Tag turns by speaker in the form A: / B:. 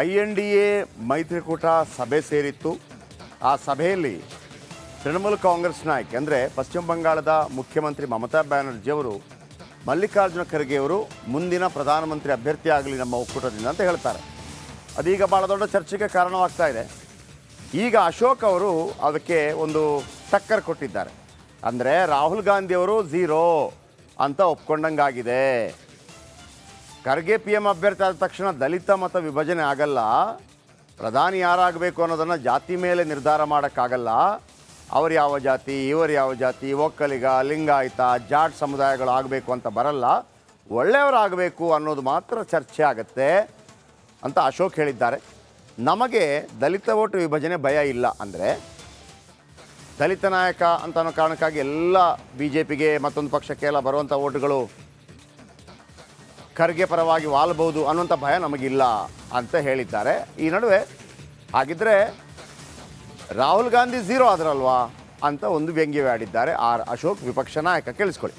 A: INDA ಮೈತ್ರಿಕೂಟ ಸಭೆ ಸೇರಿತ್ತು. ಆ ಸಭೆಯಲ್ಲಿ ತೃಣಮೂಲ ಕಾಂಗ್ರೆಸ್ ನಾಯಕ ಅಂದರೆ ಪಶ್ಚಿಮ ಬಂಗಾಳದ ಮುಖ್ಯಮಂತ್ರಿ ಮಮತಾ ಬ್ಯಾನರ್ಜಿ ಅವರು ಮಲ್ಲಿಕಾರ್ಜುನ ಖರ್ಗೆ ಅವರು ಮುಂದಿನ ಪ್ರಧಾನಮಂತ್ರಿ ಅಭ್ಯರ್ಥಿ ಆಗಲಿ ನಮ್ಮ ಒಕ್ಕೂಟದಿಂದ ಅಂತ ಹೇಳ್ತಾರೆ. ಅದೀಗ ಭಾಳ ದೊಡ್ಡ ಚರ್ಚೆಗೆ ಕಾರಣವಾಗ್ತಾ ಇದೆ. ಈಗ ಅಶೋಕ್ ಅವರು ಅದಕ್ಕೆ ಒಂದು ಟಕ್ಕರ್ ಕೊಟ್ಟಿದ್ದಾರೆ. ಅಂದರೆ ರಾಹುಲ್ ಗಾಂಧಿಯವರು ಝೀರೋ ಅಂತ ಒಪ್ಕೊಂಡಂಗಾಗಿದೆ. ಖರ್ಗೆ PM ಅಭ್ಯರ್ಥಿ ಆದ ತಕ್ಷಣ ದಲಿತ ಮತ ವಿಭಜನೆ ಆಗಲ್ಲ, ಪ್ರಧಾನಿ ಯಾರಾಗಬೇಕು ಅನ್ನೋದನ್ನು ಜಾತಿ ಮೇಲೆ ನಿರ್ಧಾರ ಮಾಡೋಕ್ಕಾಗಲ್ಲ. ಅವರು ಯಾವ ಜಾತಿ, ಇವರು ಯಾವ ಜಾತಿ, ಒಕ್ಕಲಿಗ, ಲಿಂಗಾಯತ, ಜಾಟ್ ಸಮುದಾಯಗಳು ಆಗಬೇಕು ಅಂತ ಬರಲ್ಲ, ಒಳ್ಳೆಯವರಾಗಬೇಕು ಅನ್ನೋದು ಮಾತ್ರ ಚರ್ಚೆ ಆಗುತ್ತೆ ಅಂತ ಅಶೋಕ್ ಹೇಳಿದ್ದಾರೆ. ನಮಗೆ ದಲಿತ ಓಟು ವಿಭಜನೆ ಭಯ ಇಲ್ಲ. ಅಂದರೆ ದಲಿತ ನಾಯಕ ಅಂತ ಅನ್ನೋ ಕಾರಣಕ್ಕಾಗಿ ಎಲ್ಲ BJPಗೆ ಮತ್ತೊಂದು ಪಕ್ಷಕ್ಕೆಲ್ಲ ಬರುವಂಥ ಓಟುಗಳು ಖರ್ಗೆ ಪರವಾಗಿ ವಾಲ್ಬೋದು ಅನ್ನುವಂಥ ಭಯ ನಮಗಿಲ್ಲ ಅಂತ ಹೇಳಿದ್ದಾರೆ. ಈ ನಡುವೆ ಹಾಗಿದ್ದರೆ ರಾಹುಲ್ ಗಾಂಧಿ ಝೀರೋ ಆದ್ರಲ್ವಾ ಅಂತ ಒಂದು ವ್ಯಂಗ್ಯವಾಡಿದ್ದಾರೆ ಅಶೋಕ್ ವಿಪಕ್ಷ ನಾಯಕ. ಕೇಳಿಸ್ಕೊಳ್ಳಿ.